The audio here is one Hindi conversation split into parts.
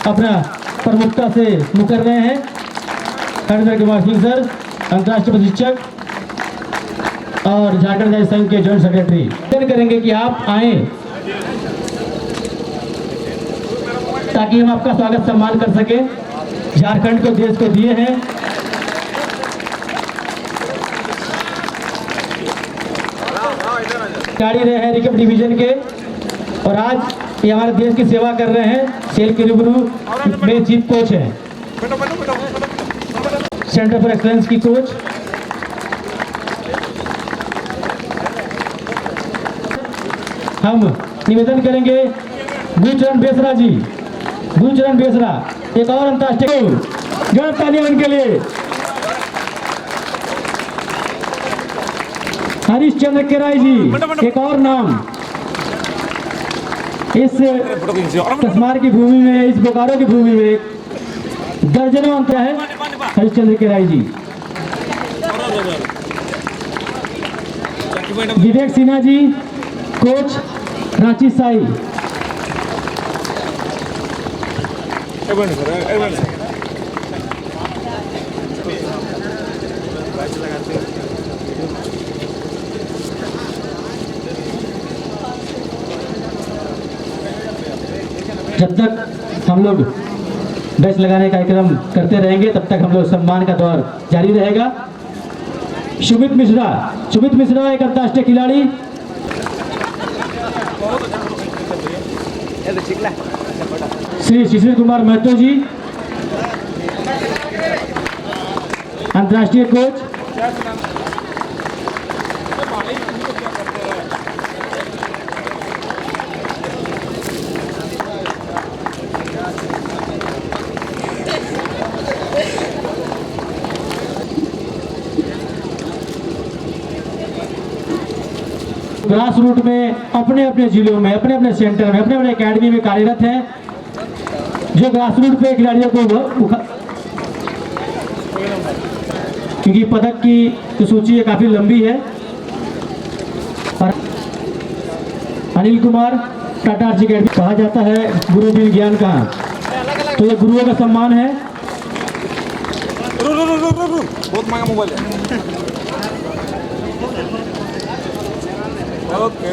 अपना प्रमुखता से मुकर रहे हैं हरिद्वार के वासिंग सर, अंतर्राष्ट्रीय प्रशिक्षक और झारखंड राज्य संघ के जॉइंट सेक्रेटरी करेंगे कि आप आए ताकि हम आपका स्वागत सम्मान कर सके। झारखंड को देश को दिए हैं, खिलाड़ी रहे हैं रिकप डिवीजन के और आज ये हमारे देश की सेवा कर रहे हैं। सेल के रूबरू मेरे चीफ कोच हैं, सेंटर फॉर एक्सलेंस की कोच। हम निवेदन करेंगे गुरचरण बेसरा जी, गुरचरण बेसरा एक और अंतर्राष्ट्रीय जोर तालियां उनके लिए। हरिश्चंद्र केराई जी एक और नाम इस तस्मार की भूमि में, इस बोकारो की भूमि में दर्जनों अंतर है हरिश्चंद्र केराई जी। विवेक सिन्हा जी कोच रांची साई। जब तक हम लोग बैच लगाने का कार्यक्रम करते रहेंगे तब तक हम लोग सम्मान का दौर जारी रहेगा। सुमित मिश्रा, सुमित मिश्रा एक अंतर्राष्ट्रीय खिलाड़ी। श्री शिशिर कुमार महतो जी अंतर्राष्ट्रीय कोच। ग्रास रूट में अपने अपने जिलों में, अपने अपने सेंटर में, अपने अपने एकेडमी में कार्यरत हैं, जो ग्रास रूट पे खिलाड़ियों को क्योंकि पदक की जो सूची है काफी लंबी है। और अनिल कुमार टाटा आर्च अकेडमी कहा जाता है गुरु बिन ज्ञान का, तो ये गुरुओं का सम्मान है। बहुत महंगा मोबाइल है। ओके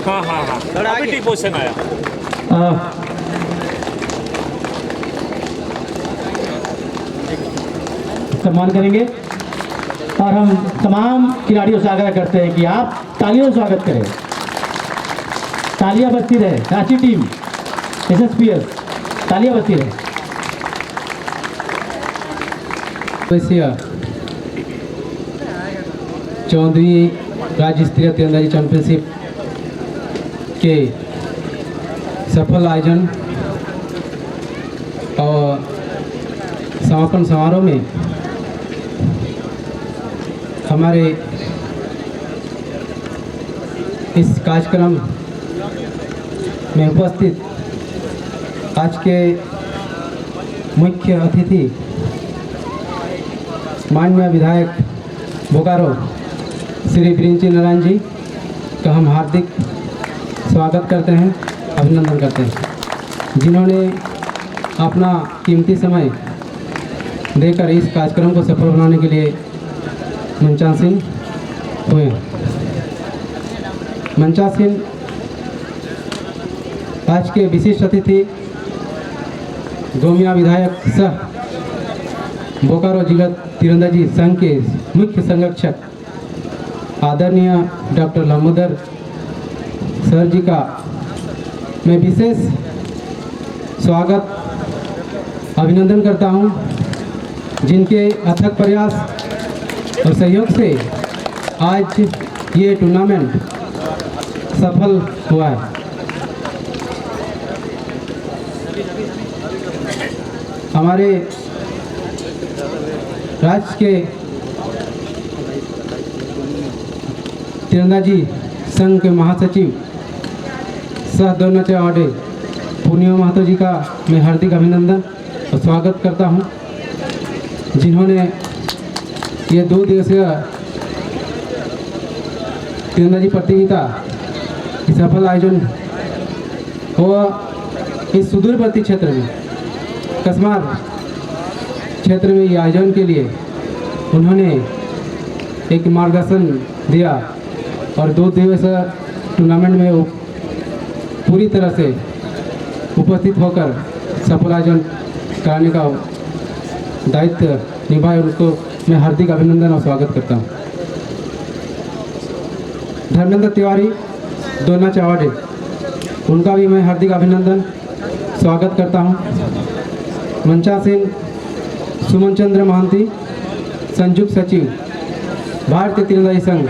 हाँ हाँ हाँ अभी ठीक पोजीशन आया। सम्मान करेंगे और हम तमाम खिलाड़ियों से आग्रह करते हैं कि आप तालियों से स्वागत करें। तालियां बजती रहे, रांची टीम SSPS तालियां बजती रहे। चौदहवीं राज्य स्तरीय तीरंदाजी चैंपियनशिप के सफल आयोजन और समापन समारोह में हमारे इस कार्यक्रम में उपस्थित आज के मुख्य अतिथि माननीय विधायक बोकारो श्री प्रिंची नारायण जी का हम हार्दिक स्वागत करते हैं, अभिनंदन करते हैं, जिन्होंने अपना कीमती समय देकर इस कार्यक्रम को सफल बनाने के लिए मंचासीन हुए। मंचासीन आज के विशिष्ट अतिथि गोमिया विधायक सह बोकारो जिला तीरंदाजी संघ के मुख्य संरक्षक आदरणीय डॉक्टर लंबोदर सर जी का मैं विशेष स्वागत अभिनंदन करता हूं, जिनके अथक प्रयास और सहयोग से आज ये टूर्नामेंट सफल हुआ है। हमारे राज्य के तीरंदाजी संघ के महासचिव सह द्रोणाचार्य अवार्डी पूर्णिमा महतो जी का मैं हार्दिक अभिनंदन और स्वागत करता हूं, जिन्होंने ये 2 दिवसीय तीरंदाजी प्रतियोगिता की सफल आयोजन हुआ। इस सुदूरवर्ती क्षेत्र में कसमार क्षेत्र में ये आयोजन के लिए उन्होंने एक मार्गदर्शन दिया और 2 दिवसीय टूर्नामेंट में वो पूरी तरह से उपस्थित होकर सफल आयोजन कराने का दायित्व निभाए। उनको मैं हार्दिक अभिनंदन और स्वागत करता हूँ। धर्मेंद्र तिवारी द्रोणाचार्य अवार्डी, उनका भी मैं हार्दिक अभिनंदन स्वागत करता हूँ। मंचा सिंह सुमन चंद्र महांती, संयुक्त सचिव भारतीय तीरंदाजी संघ,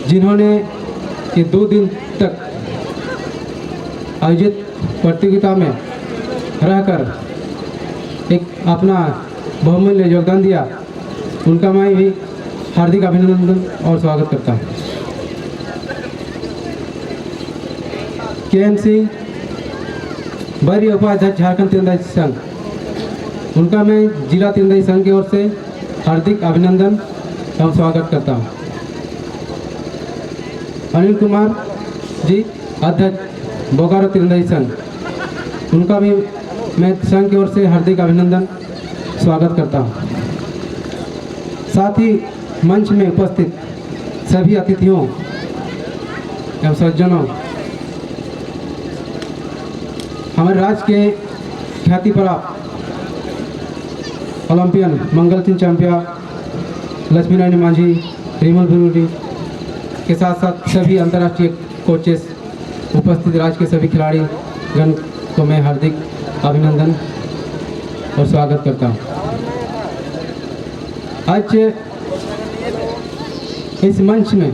जिन्होंने ये 2 दिन तक आयोजित प्रतियोगिता में रहकर एक अपना बहुमूल्य योगदान दिया, उनका मैं भी हार्दिक अभिनंदन और स्वागत करता हूँ। KM सिंह वरीय उपाध्यक्ष झारखंड तीरंदाजी संघ, उनका मैं जिला तीरंदाजी संघ की ओर से हार्दिक अभिनंदन एवं स्वागत करता हूँ। अनिल कुमार जी अध्यक्ष बोकारो तीरंदाजी संघ, उनका भी मैं संघ की ओर से हार्दिक अभिनंदन स्वागत करता हूँ। साथ ही मंच में उपस्थित सभी अतिथियों एवं सज्जनों, हमारे राज्य के ख्याति प्राप्त ओलंपियन मंगल सिंह चंपिया, लक्ष्मी नारायण मांझी, रिमल भुरुडी के साथ साथ सभी अंतर्राष्ट्रीय कोचेस, उपस्थित राज्य के सभी खिलाड़ी गण को मैं हार्दिक अभिनंदन और स्वागत करता हूँ। आज इस मंच में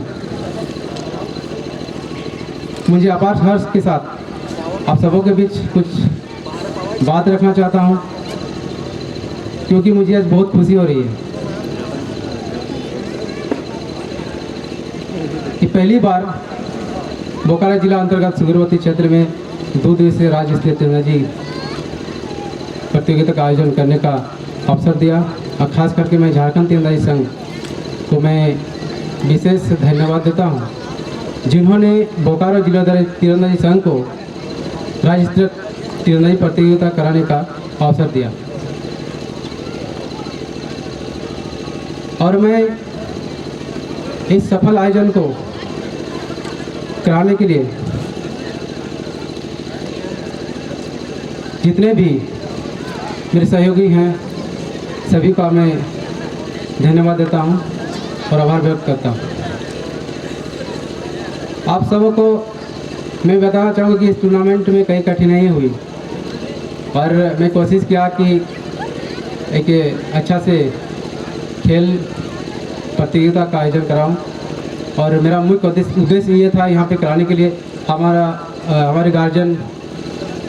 मुझे अपार हर्ष के साथ आप सबों के बीच कुछ बात रखना चाहता हूँ, क्योंकि मुझे आज बहुत खुशी हो रही है कि पहली बार बोकारो जिला अंतर्गत सुदूरवर्ती क्षेत्र में 2 दिवसीय राज्य स्तरीय तीरंदाजी प्रतियोगिता का आयोजन करने का अवसर दिया। और ख़ास करके मैं झारखंड तीरंदाजी संघ को मैं विशेष धन्यवाद देता हूं, जिन्होंने बोकारो जिला तीरंदाजी संघ को राज्य स्तरीय तीरंदाजी प्रतियोगिता कराने का अवसर दिया। और मैं इस सफल आयोजन को कराने के लिए जितने भी मेरे सहयोगी हैं सभी का मैं धन्यवाद देता हूं और आभार व्यक्त करता हूं। आप सबों को मैं बताना चाहूँगा कि इस टूर्नामेंट में कई कठिनाइयाँ हुई और मैं कोशिश किया कि एक अच्छा से खेल प्रतियोगिता का आयोजन कराऊं। और मेरा मुख्य उद्देश्य ये था यहाँ पे कराने के लिए हमारे गार्जियन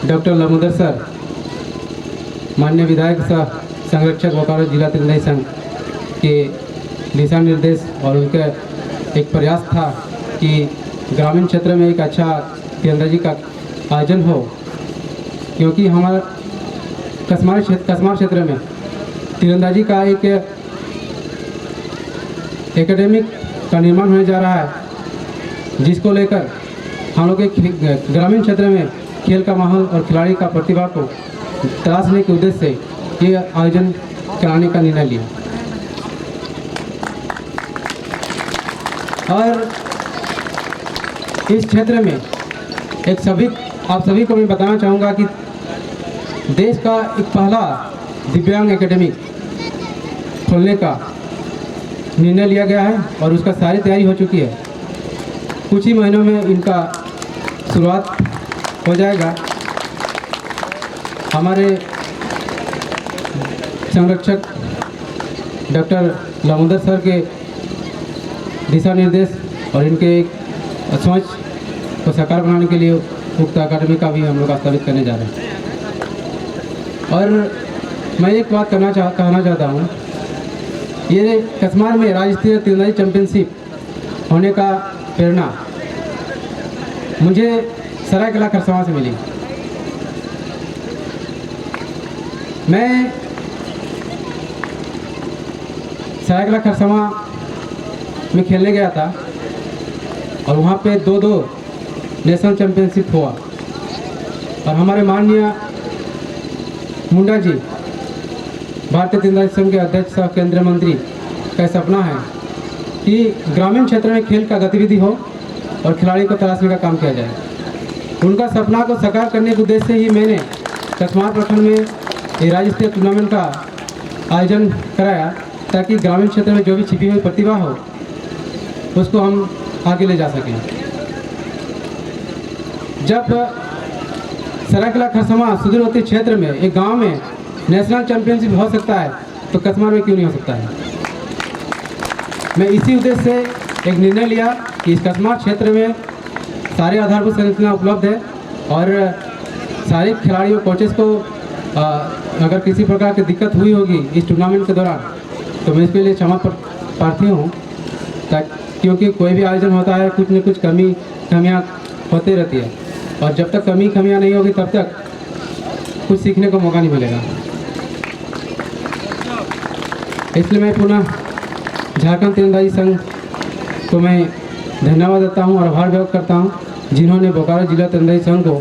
डॉक्टर लमोदर सर, माननीय विधायक सह संरक्षक बोकारो जिला तीरंदाजी संघ के दिशा निर्देश और उनका एक प्रयास था कि ग्रामीण क्षेत्र में एक अच्छा तीरंदाजी का आयोजन हो, क्योंकि हमारा कसमार क्षेत्र में तीरंदाजी का एक एकेडमिक का निर्माण होने जा रहा है, जिसको लेकर हम लोग एक ग्रामीण क्षेत्र में खेल का माहौल और खिलाड़ी का प्रतिभा को तलाशने के उद्देश्य से ये आयोजन कराने का निर्णय लिया। और इस क्षेत्र में आप सभी को मैं बताना चाहूँगा कि देश का एक पहला दिव्यांग एकेडमी खोलने का निर्णय लिया गया है और उसका सारी तैयारी हो चुकी है। कुछ ही महीनों में इनका शुरुआत हो जाएगा। हमारे संरक्षक डॉक्टर लमोदर सर के दिशा निर्देश और इनके एक सोच को साकार बनाने के लिए उक्त अकादमी का भी हम लोग स्थापित करने जा रहे हैं। और मैं एक बात कहना चाहता हूँ, ये कसमार में राज्य स्तरीय तीरंदाजी चैंपियनशिप होने का प्रेरणा मुझे सरायकला खरसावां से मिली। मैं सरायकला खरसावां में खेलने गया था और वहाँ पे 2-2 नेशनल चैम्पियनशिप हुआ और हमारे माननीय मुंडा जी भारतीय तीरंदाजी संघ के अध्यक्ष और केंद्रीय मंत्री का सपना है कि ग्रामीण क्षेत्र में खेल का गतिविधि हो और खिलाड़ी को तलाशने का काम किया जाए। उनका सपना को साकार करने के उद्देश्य से ही मैंने कसमार प्रखंड में ये राज्य स्तरीय टूर्नामेंट का आयोजन कराया ताकि ग्रामीण क्षेत्र में जो भी छिपी हुई प्रतिभा हो उसको हम आगे ले जा सकें। जब सरायकला खरसावां सुदूरवर्ती क्षेत्र में एक गांव में नेशनल चैंपियनशिप हो सकता है तो कसमार में क्यों नहीं हो सकता है। मैं इसी उद्देश्य से एक निर्णय लिया कि इस कसमार क्षेत्र में सारे आधारभूत संरचना उपलब्ध है और सारे खिलाड़ियों कोचेस को अगर किसी प्रकार की दिक्कत हुई होगी इस टूर्नामेंट के दौरान तो मैं इसके लिए क्षमा प्रार्थी हूँ, क्योंकि कोई भी आयोजन होता है कुछ न कुछ कमियाँ होती रहती है और जब तक कमियाँ नहीं होगी तब तक कुछ सीखने को मौका नहीं मिलेगा। इसलिए मैं पुनः झारखंड तीरंदाजी संघ को मैं धन्यवाद देता हूं और आभार व्यक्त करता हूं जिन्होंने बोकारो जिला तीरंदाजी संघ को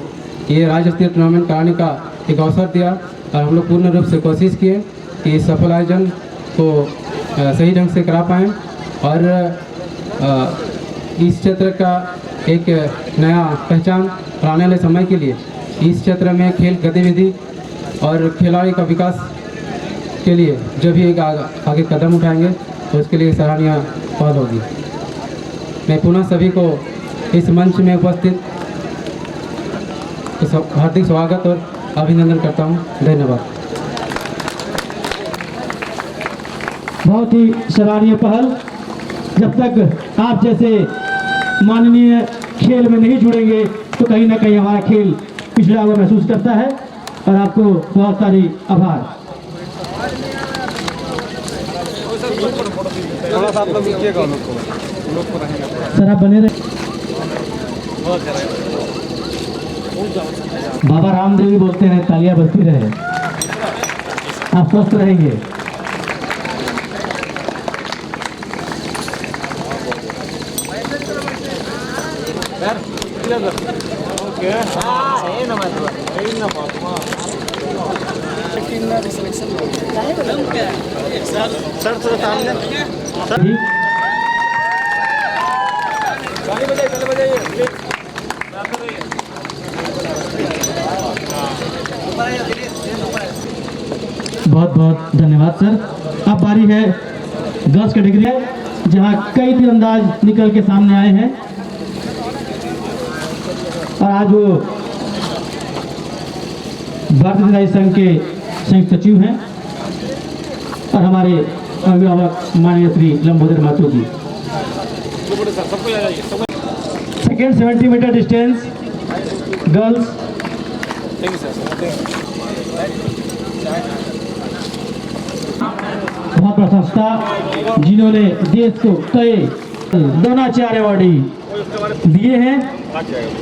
ये राज्य स्तरीय टूर्नामेंट कराने का एक अवसर दिया और हम लोग पूर्ण रूप से कोशिश किए कि इस सफल आयोजन को सही ढंग से करा पाएँ और इस क्षेत्र का एक नया पहचान और आने वाले समय के लिए इस क्षेत्र में खेल गतिविधि और खिलाड़ी का विकास के लिए जो भी एक आगे कदम उठाएंगे तो उसके लिए सराहनीय पहल होगी। मैं पुनः सभी को इस मंच में उपस्थित हार्दिक स्वागत और अभिनंदन करता हूं। धन्यवाद। बहुत ही सराहनीय पहल। जब तक आप जैसे माननीय खेल में नहीं जुड़ेंगे तो कहीं ना कहीं हमारा खेल पिछड़ा हुआ महसूस करता है और आपको बहुत सारी आभार। थोड़ा सा आप लोग रुकिएगा, सर आप बने रहे। बाबा रामदेव भी बोलते हैं तालियां बजती रहे, आप स्वस्थ रहेंगे। सर थोड़ा सामने बहुत बहुत धन्यवाद सर। अब बारी है गर्ल्स कैटेगरी है जहां कई तीरंदाज निकल के सामने आए हैं और आज वो भारतीय तीरंदाजी संघ के संयुक्त सचिव हैं और हमारे अभिभावक माननीय श्री लंबोदर महतो जी। सेकेंड 70 मीटर डिस्टेंस गर्ल्स बहुत प्रशंसा जिन्होंने देश को कई द्रोणाचार्य अवार्ड दिए हैं।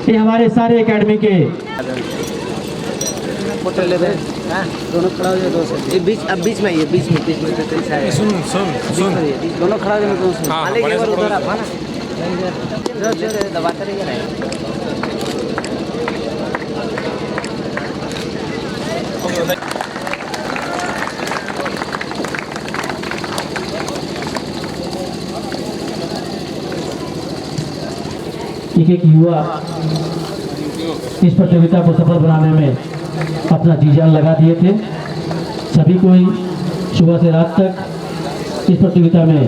ये हमारे सारे एकेडमी के दोनों खड़ा हो जाए, दो से बीच में ये बीच में सुन दोनों खड़ा हो जाए। हाँ, मालिक बड़े एक बार से उधर आप ना दबाते रहिए ना। एक युवा इस प्रतियोगिता को सफल बनाने में अपना जी जान लगा दिए थे। सभी कोई सुबह से रात तक इस प्रतियोगिता में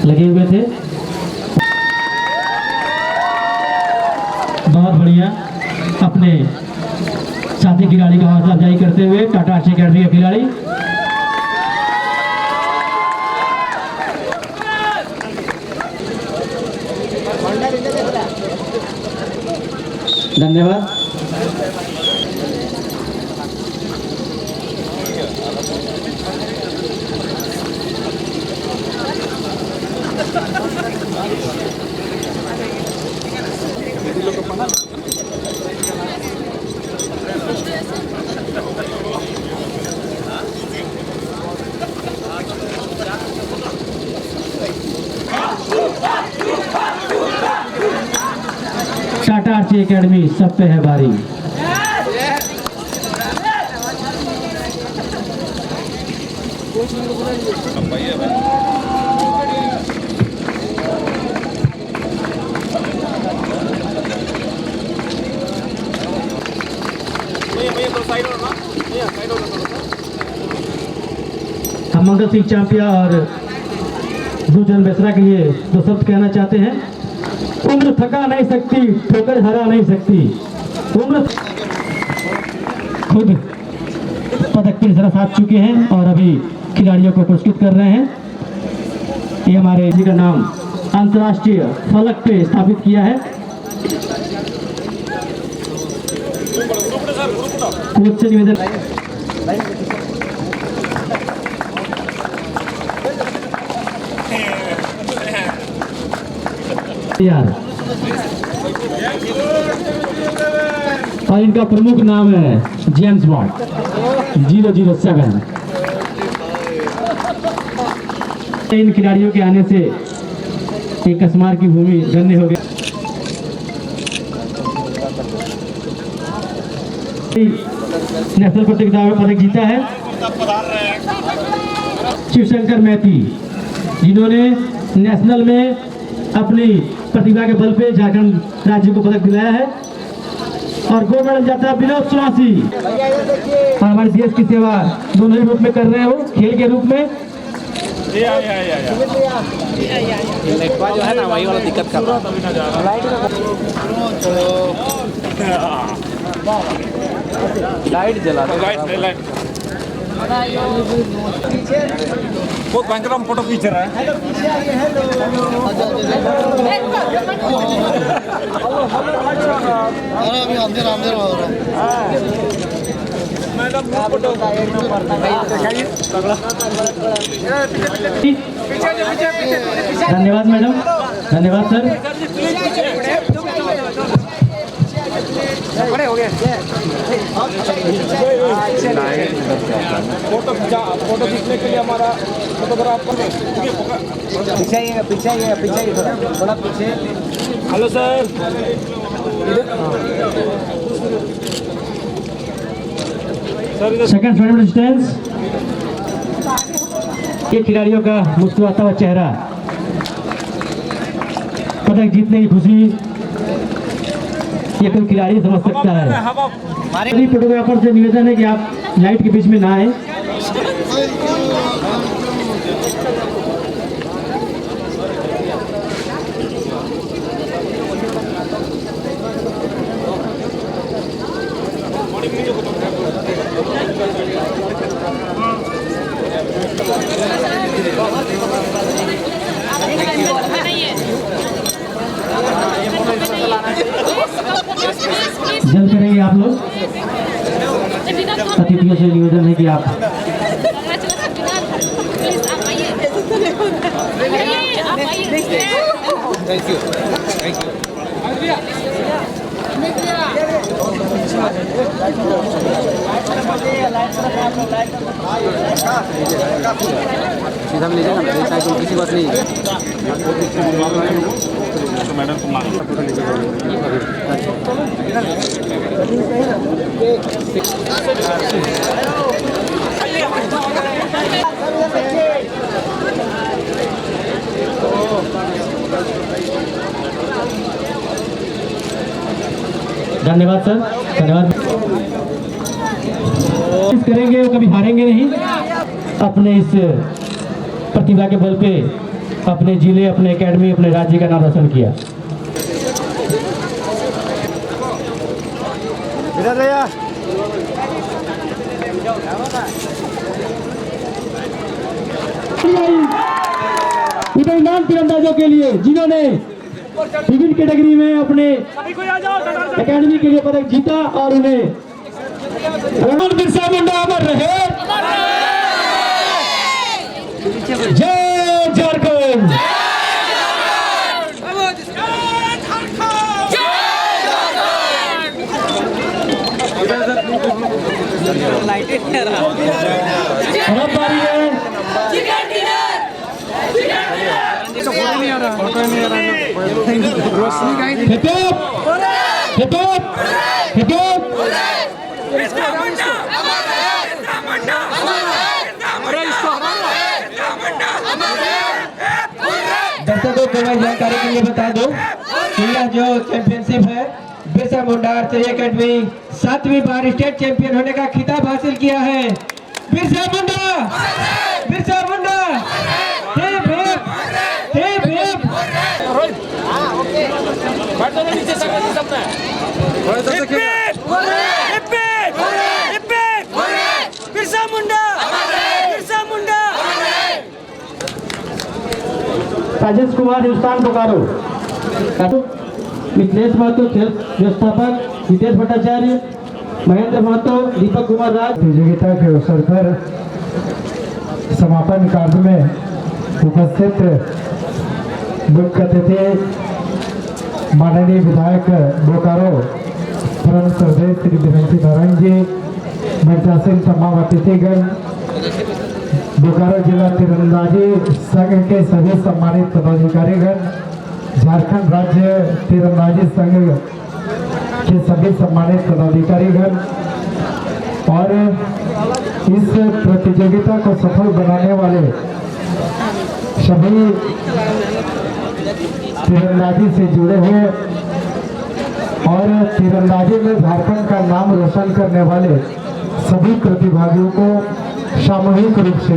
लगे हुए थे। बहुत बढ़िया अपने साथी खिलाड़ी का हौसला अफजाई करते हुए टाटा आर्ची अकेडमी के खिलाड़ी धन्यवाद। लोग टाटा आर्ची एकेडमी सब पे है भारी। हम मंगल सिंह चांपिया और भूजन बेसरा के लिए दो शब्द कहना चाहते हैं। उम्र थका नहीं सकती, ठोकर हरा नहीं सकती। उम्र खुद पदक के जरा साथ चुके हैं और अभी खिलाड़ियों को पुरस्कृत कर रहे हैं। ये हमारे जी का नाम अंतर्राष्ट्रीय फलक पे स्थापित किया है। कोच से निवेदन यार, और इनका प्रमुख नाम है जेम्स बॉन्ड 007। इन खिलाड़ियों के आने से एक कसमार की भूमि धन्य हो गई। नेशनल प्रतियोगिता में पदक जीता है शिवशंकर मैती, जिन्होंने नेशनल में अपनी प्रतिभा के बल पे झारखंड राज्य को पदक दिलाया है। और गोल्ड मेडल जाता है विनोद सुहासी, और हमारे देश की सेवा दोनों ही रूप में कर रहे हो, खेल के रूप में। नेटवा जो है ना वही वाला दिक्कत कर रहा है। लाइट जला लाइट बहुत भयंकर हम फोटो खींच रहा है। अरे अभी अंदर अंदर हो रहा है। धन्यवाद मैडम, धन्यवाद सर। खड़े हो गए। फोटो खींचने के लिए हमारा फोटोग्राफर पीछे थोड़ा पीछे। Hello sir. Second standard distance. ये खिलाड़ियों का मुस्कुराता हुआ चेहरा, पदक जीतने की खुशी, ये कोई खिलाड़ी समझ सकता है। फोटोग्राफर से निवेदन है कि आप लाइट के बीच में ना आए। जल्द करेंगे आप लोग। अतिथियों से निवेदन है कि आप थैंक यू। सीधा ले जाना, किसी बात नहीं है। धन्यवाद सर, धन्यवाद। करेंगे वो कभी हारेंगे नहीं। अपने इस प्रतिभा के बल पे अपने जिले, अपने एकेडमी, अपने राज्य का नाम रोशन किया। इनाम तीरंदाजों के लिए जिन्होंने विभिन्न कैटेगरी में अपने एकेडमी के लिए पदक जीता, और उन्हें बिरसा मुंडा अमर रहे। जय झारखंड। अब बारी है फोटो नहीं आ रहा। रोशनी कहीं दर्शकों को मैं जानकारी के लिए बता दूं कि यह जो चैंपियनशिप है बिरसा मुंडा आर्चरी एकेडमी 7वीं बार स्टेट चैंपियन होने का खिताब हासिल किया है। Birsa Munda, Birsa Munda, hip hip hip hip. नीचे सबने बिरसा मुंडा, बिरसा मुंडा। राजेश कुमार हिंदुस्तान बोकारो, मिथिलेश महतो व्यवस्थापक, हितेश भट्टाचार्य, महेंद्र महतो, दीपक कुमार राज। प्रतियोगिता के अवसर पर समापन कार्य में उपस्थित मुख्य अतिथि माननीय विधायक बोकारो परम श्रद्धेय श्री बिरंची नारायण जी, मिर्जा सिंह तमाम अतिथिगण, बोकारो जिला तीरंदाजी संघ के सभी सम्मानित पदाधिकारीगण, झारखंड राज्य तीरंदाजी संघ के सभी सम्मानित पदाधिकारीगण और इस प्रतियोगिता को सफल बनाने वाले सभी तीरंदाजी से जुड़े हुए और तीरंदाजी में झारखंड का नाम रोशन करने वाले सभी प्रतिभागियों को सामूहिक रूप से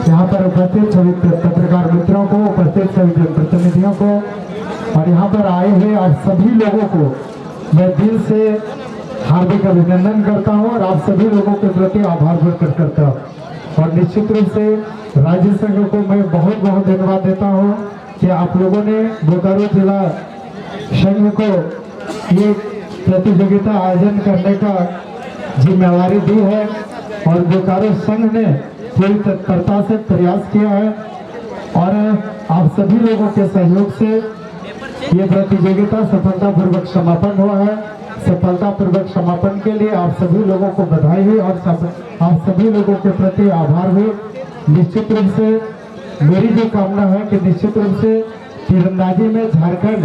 यहाँ पर उपस्थित सभी पत्रकार मित्रों को, उपस्थित सभी जनप्रतिनिधियों को और यहाँ पर आए हुए आप सभी लोगों को मैं दिल से हार्दिक अभिनंदन करता हूँ और आप सभी लोगों के प्रति आभार प्रकट करता हूँ। और निश्चित रूप से राज्य संघ को मैं बहुत बहुत धन्यवाद देता हूँ कि आप लोगों ने बोकारो जिला संघ को ये प्रतियोगिता आयोजन करने का जिम्मेवारी दी है और बोकारो संघ ने पूरी तत्परता से प्रयास किया है और आप सभी लोगों के सहयोग से ये प्रतियोगिता सफलतापूर्वक समापन हुआ है। सफलतापूर्वक समापन के लिए आप सभी लोगों को बधाई हुई और आप सभी लोगों के प्रति आभार हुई। निश्चित रूप से मेरी जो कामना है कि निश्चित रूप से तीरंदाजी में झारखंड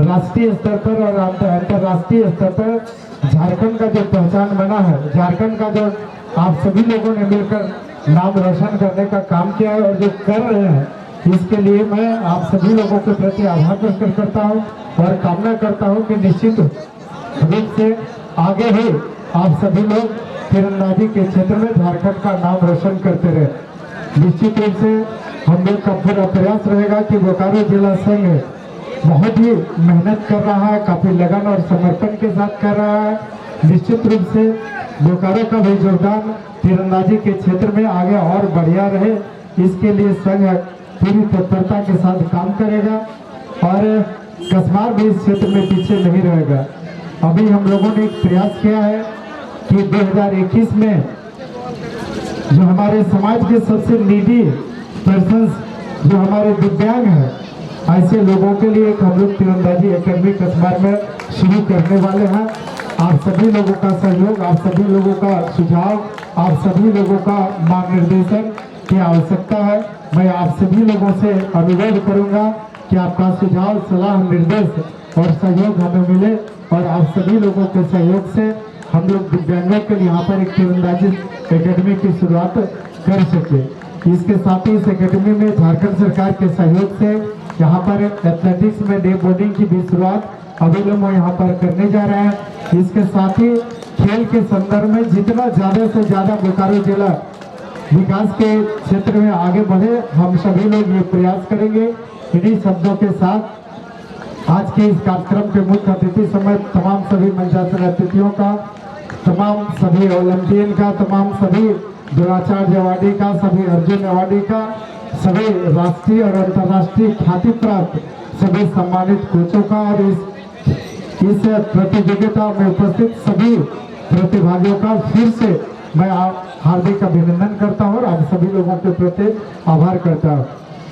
राष्ट्रीय स्तर पर और अंतर्राष्ट्रीय स्तर पर झारखंड का जो पहचान बना है, झारखंड का जो आप सभी लोगों ने मिलकर नाम रोशन करने का काम किया है और जो कर रहे हैं, इसके लिए मैं आप सभी लोगों के प्रति आभार प्रकट करता हूं और कामना करता हूं कि निश्चित रूप से आगे ही आप सभी लोग तीरंदाजी के क्षेत्र में झारखंड का नाम रोशन करते रहे। निश्चित रूप से हम लोग का पूरा प्रयास रहेगा कि बोकारो जिला संघ बहुत ही मेहनत कर रहा है, काफी लगन और समर्पण के साथ कर रहा है। निश्चित रूप से बोकारो का भी योगदान तीरंदाजी के क्षेत्र में आगे और बढ़िया रहे, इसके लिए संघ पूरी तत्परता के साथ काम करेगा और कसमार भी इस क्षेत्र में पीछे नहीं रहेगा। अभी हम लोगों ने एक प्रयास किया है कि 2021 में जो हमारे समाज के सबसे नीडी पर्सन्स, जो हमारे दिव्यांग हैं, ऐसे लोगों के लिए एक हम लोग तीरंदाजी एकेडमी कसमार में शुरू करने वाले हैं। आप सभी लोगों का सहयोग, आप सभी लोगों का सुझाव, आप सभी लोगों का मार्गदर्शन की आवश्यकता है। मैं आप सभी लोगों से अनुरोध करूंगा कि आपका सुझाव, सलाह, निर्देश और सहयोग हमें मिले और आप सभी लोगों के सहयोग से हम लोग दिव्यांगों के लिए यहाँ पर एक तीरंदाजी एकेडमी की शुरुआत कर सके। इसके साथ ही इस एकेडमी में झारखंड सरकार के सहयोग से यहाँ पर एथलेटिक्स में डे बोर्डिंग की भी शुरुआत अभी लोग यहाँ पर करने जा रहे हैं। इसके साथ ही खेल के संदर्भ में जितना ज़्यादा से ज़्यादा बोकारो जिला विकास के क्षेत्र में आगे बढ़े, हम सभी लोग ये प्रयास करेंगे। इन्हीं शब्दों के साथ आज के इस कार्यक्रम के मुख्य अतिथि समेत तमाम सभी मंचासन अतिथियों का, तमाम सभी ओलंपियन का, तमाम सभी द्रोणाचार्य अवार्डी का, सभी अर्जुन अवार्डी का, सभी राष्ट्रीय और अंतर्राष्ट्रीय ख्याति प्राप्त सभी सम्मानित कोचों का और इस प्रतियोगिता में उपस्थित सभी प्रतिभागियों का फिर से मैं हार्दिक अभिनंदन करता हूं और आप सभी लोगों के प्रति आभार करता हूं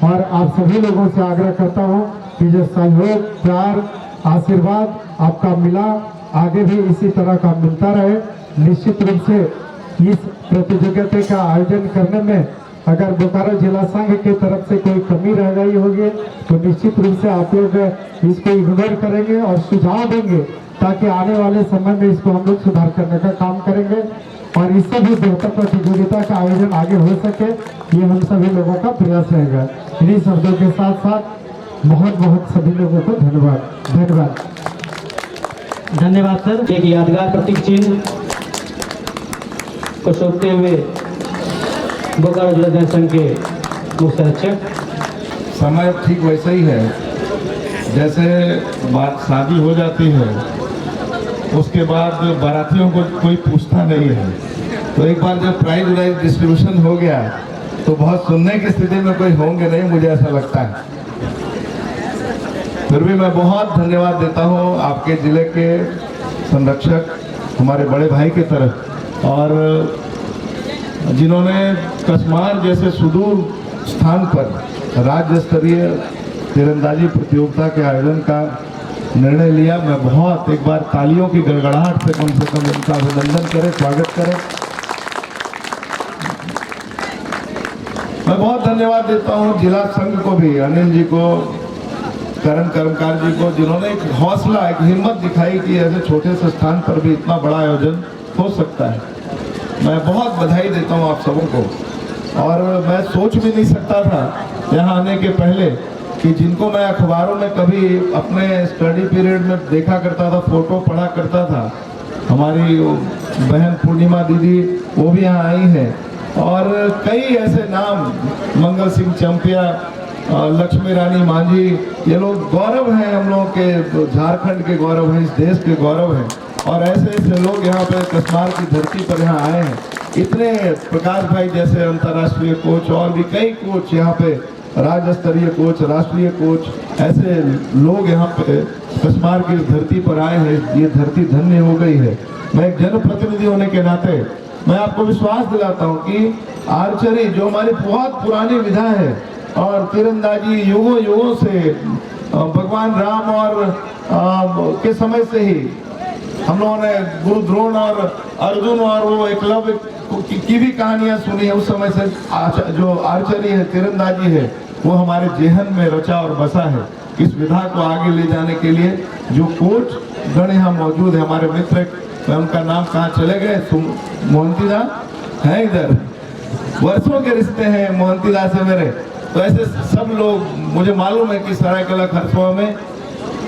और आप सभी लोगों से आग्रह करता हूं कि जो सहयोग, प्यार, आशीर्वाद आपका मिला, आगे भी इसी तरह का मिलता रहे। निश्चित रूप से इस प्रतियोगिता का आयोजन करने में अगर बोकारो जिला संघ की तरफ से कोई कमी रह गई होगी तो निश्चित रूप से आप लोग इसको इग्नोर करेंगे और सुझाव देंगे ताकि आने वाले समय में इसको हम लोग सुधार करने का काम करेंगे और इससे भी बेहतर प्रतियोगिता का आयोजन आगे हो सके, ये हम सभी लोगों का प्रयास रहेगा। इन्हीं शब्दों के साथ साथ बहुत बहुत सभी लोगों को धन्यवाद। धन्यवाद सर। एक यादगार प्रतीक चिन्ह को सौंपते हुए बोकारो जिला जनसंघ के मुख्य संरक्षक। समय ठीक वैसा ही है, जैसे बात शादी हो जाती है उसके बाद बारातियों को कोई पूछता नहीं है, तो एक बार जब प्राइज वाइज डिस्ट्रीब्यूशन हो गया तो बहुत सुनने की स्थिति में कोई होंगे नहीं, मुझे ऐसा लगता है। फिर भी मैं बहुत धन्यवाद देता हूँ आपके जिले के संरक्षक, हमारे बड़े भाई की तरफ, और जिन्होंने कसमार जैसे सुदूर स्थान पर राज्य स्तरीय तीरंदाजी प्रतियोगिता के आयोजन का निर्णय लिया। मैं बहुत एक बार तालियों की गड़गड़ाहट से कम इनका अभिनंदन करें, स्वागत करें। मैं बहुत धन्यवाद देता हूं जिला संघ को भी, अनिल जी को, करण कर्मकार जी को, जिन्होंने एक हौसला, एक हिम्मत दिखाई कि ऐसे छोटे से स्थान पर भी इतना बड़ा आयोजन हो सकता है। मैं बहुत बधाई देता हूं आप सबों को। और मैं सोच भी नहीं सकता था यहाँ आने के पहले कि जिनको मैं अखबारों में कभी अपने स्टडी पीरियड में देखा करता था, फोटो पढ़ा करता था, हमारी बहन पूर्णिमा दीदी वो भी यहाँ आई हैं, और कई ऐसे नाम, मंगल सिंह चंपिया, लक्ष्मी रानी मांझी, ये लोग गौरव हैं, हम लोगों के झारखंड के गौरव हैं, इस देश के गौरव हैं। और ऐसे ऐसे लोग यहाँ पे कसमार की धरती पर यहाँ आए हैं। इतने प्रकाश भाई जैसे अंतर्राष्ट्रीय कोच और भी कई कोच यहाँ पे, राज्य स्तरीय कोच, राष्ट्रीय कोच, ऐसे लोग यहाँ पे कसमार की धरती पर आए हैं। ये धरती धन्य हो गई है। मैं एक जनप्रतिनिधि होने के नाते मैं आपको विश्वास दिलाता हूँ कि आर्चरी जो हमारी बहुत पुरानी विधा है और तीरंदाजी युगों युगों से भगवान राम और के समय से ही हम लोगों ने गुरु द्रोण और अर्जुन और वो एकलव्य की भी कहानियां सुनी है। उस समय से जो आर्चरी है, तीरंदाजी है, वो हमारे जेहन में रचा और बसा है। इस विधा को आगे ले जाने के लिए जो कोच गण यहाँ मौजूद है, हमारे मित्र, मैं उनका नाम कहाँ चले गए, मोहंतीदा है इधर, वर्षों के रिश्ते हैं मोहंतीदा से मेरे। तो ऐसे सब लोग, मुझे मालूम है कि सरायकला खरसुआ में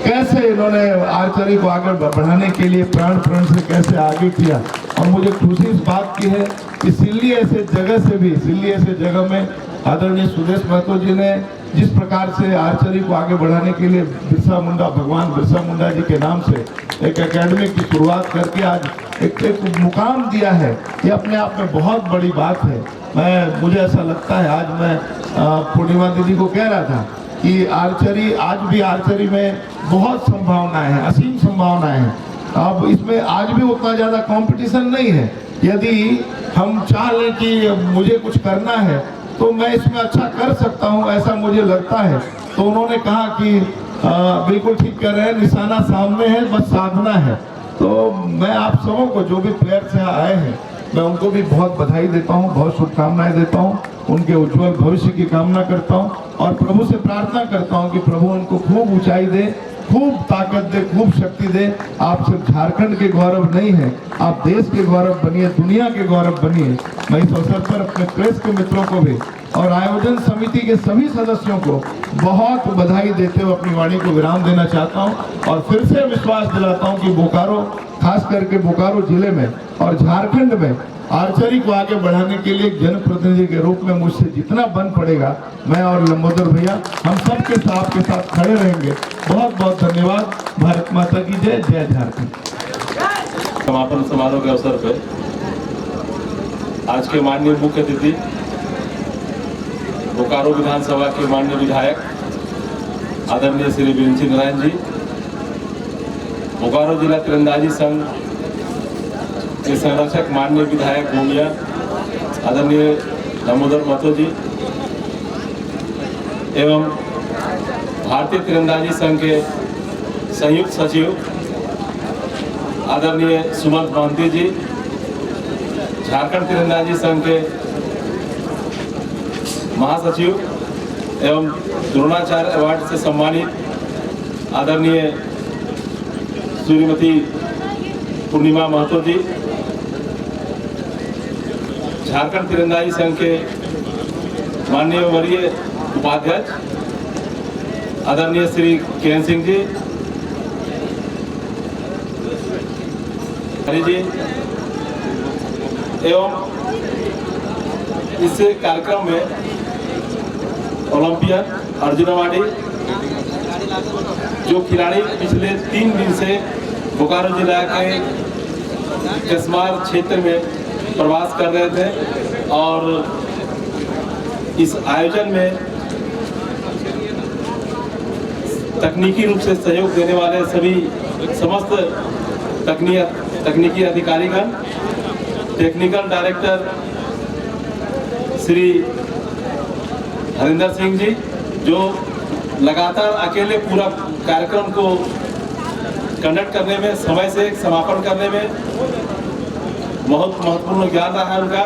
कैसे इन्होंने आर्चरी को आगे बढ़ाने के लिए प्राण से कैसे आगे किया। और मुझे खुशी इस बात की है कि सिल्ली ऐसे जगह में आदरणीय सुदेश महतो जी ने जिस प्रकार से आर्चरी को आगे बढ़ाने के लिए भगवान बिरसा मुंडा जी के नाम से एक एकेडमी की शुरुआत करके आज एक मुकाम दिया है, ये अपने आप में बहुत बड़ी बात है। मुझे ऐसा लगता है, आज मैं पूर्णिमा दीदी को कह रहा था कि आर्चरी, आज भी आर्चरी में बहुत संभावनाएं हैं, असीम संभावनाएं हैं। अब इसमें आज भी उतना ज़्यादा कंपटीशन नहीं है। यदि हम चाह लें कि मुझे कुछ करना है तो मैं इसमें अच्छा कर सकता हूं, ऐसा मुझे लगता है। तो उन्होंने कहा कि बिल्कुल ठीक कर रहे हैं, निशाना सामने है, बस साधना है। तो मैं आप सबों को, जो भी प्लेयर से आए हैं, मैं उनको भी बहुत बधाई देता हूं, बहुत शुभकामनाएं देता हूं, उनके उज्जवल भविष्य की कामना करता हूं और प्रभु से प्रार्थना करता हूं कि प्रभु उनको खूब ऊंचाई दे, खूब ताकत दे, खूब शक्ति दे। आप सिर्फ झारखंड के गौरव नहीं है, आप देश के गौरव बनिए, दुनिया के गौरव बनिए। मैं इस अवसर पर अपने प्रेस के मित्रों को भी और आयोजन समिति के सभी सदस्यों को बहुत बधाई देते हुए अपनी वाणी को विराम देना चाहता हूं और फिर से विश्वास दिलाता हूं कि बोकारो, खास करके बोकारो जिले में और झारखंड में आर्चरी को आगे बढ़ाने के लिए जनप्रतिनिधि के रूप में मुझसे जितना बन पड़ेगा, मैं और लंबोदर भैया हम सब के साथ आपके साथ खड़े रहेंगे। बहुत बहुत धन्यवाद। भारत माता की जय, जय झारखंड। समापन समारोह के अवसर पर आज के माननीय मुख्य अतिथि बोकारो विधानसभा के माननीय विधायक आदरणीय श्री प्रिंची नारायण जी, बोकारो जिला तीरंदाजी संघ के संरक्षक माननीय विधायक भूमिया आदरणीय दामोदर महतो जी एवं भारतीय तीरंदाजी संघ के संयुक्त सचिव आदरणीय सुमंत मोहंती जी, झारखंड तीरंदाजी संघ के महासचिव एवं द्रोणाचार्य अवार्ड से सम्मानित आदरणीय श्रीमती पूर्णिमा महतो जी, झारखंड तीरंदाजी संघ के माननीय वरीय उपाध्यक्ष आदरणीय श्री किरण सिंह जी, हरि जी एवं इस कार्यक्रम में ओलंपियन अर्जुन अवार्डी जो खिलाड़ी पिछले 3 दिन से बोकारो जिला के कसमार क्षेत्र में प्रवास कर रहे थे और इस आयोजन में तकनीकी रूप से सहयोग देने वाले सभी समस्त तकनीकी अधिकारीगण, टेक्निकल डायरेक्टर श्री हरिंदर सिंह जी जो लगातार अकेले पूरा कार्यक्रम को कंडक्ट करने में, समय से समापन करने में बहुत महत्वपूर्ण ज्ञान रहा है उनका।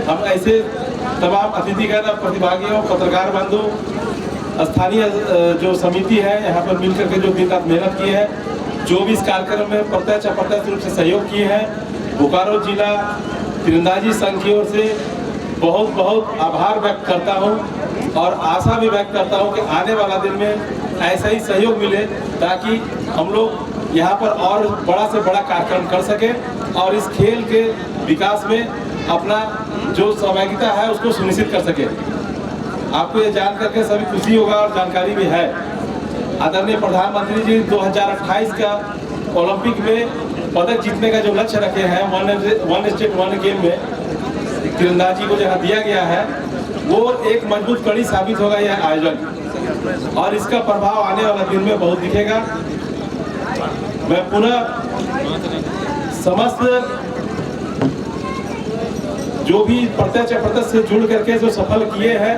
हम ऐसे तमाम अतिथिगण, प्रतिभागियों, पत्रकार बंधु, स्थानीय जो समिति है यहाँ पर मिलकर के जो दिन रात मेहनत की है, जो भी इस कार्यक्रम में प्रत्यक्ष अप्रत्यक्ष रूप से सहयोग किए हैं, बोकारो जिला तीरंदाजी संघ की ओर से बहुत बहुत आभार व्यक्त करता हूँ और आशा भी व्यक्त करता हूँ कि आने वाला दिन में ऐसा ही सहयोग मिले ताकि हम लोग यहाँ पर और बड़ा से बड़ा कार्यक्रम कर सके और इस खेल के विकास में अपना जो सहभागिता है उसको सुनिश्चित कर सके। आपको ये जान करके सभी खुशी होगा और जानकारी भी है। आदरणीय प्रधानमंत्री जी 2028 का ओलंपिक में पदक जीतने का जो लक्ष्य रखे हैं, वन स्टेट वन गेम में तीरंदाजी को जहाँ दिया गया है, वो एक मजबूत कड़ी साबित होगा यह आयोजन और इसका प्रभाव आने वाला दिन में बहुत दिखेगा। मैं पुनः समस्त जो भी प्रत्यक्ष अप्रत्यक्ष से जुड़ करके जो सफल किए हैं,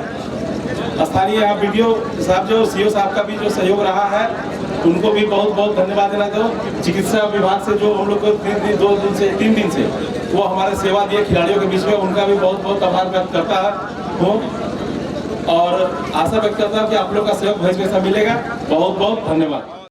स्थानीय यहाँ वीडियो साहब जो सीओ साहब का भी जो सहयोग रहा है, उनको भी बहुत बहुत धन्यवाद देना चाहूँ। चिकित्सा विभाग से जो हम लोग को 3 दिन से वो हमारे सेवा दिए खिलाड़ियों के बीच में, उनका भी बहुत बहुत आभार व्यक्त करता हूँ और आशा व्यक्त करता हूँ कि आप लोग का सहयोग भविष्य में मिलेगा। बहुत बहुत धन्यवाद।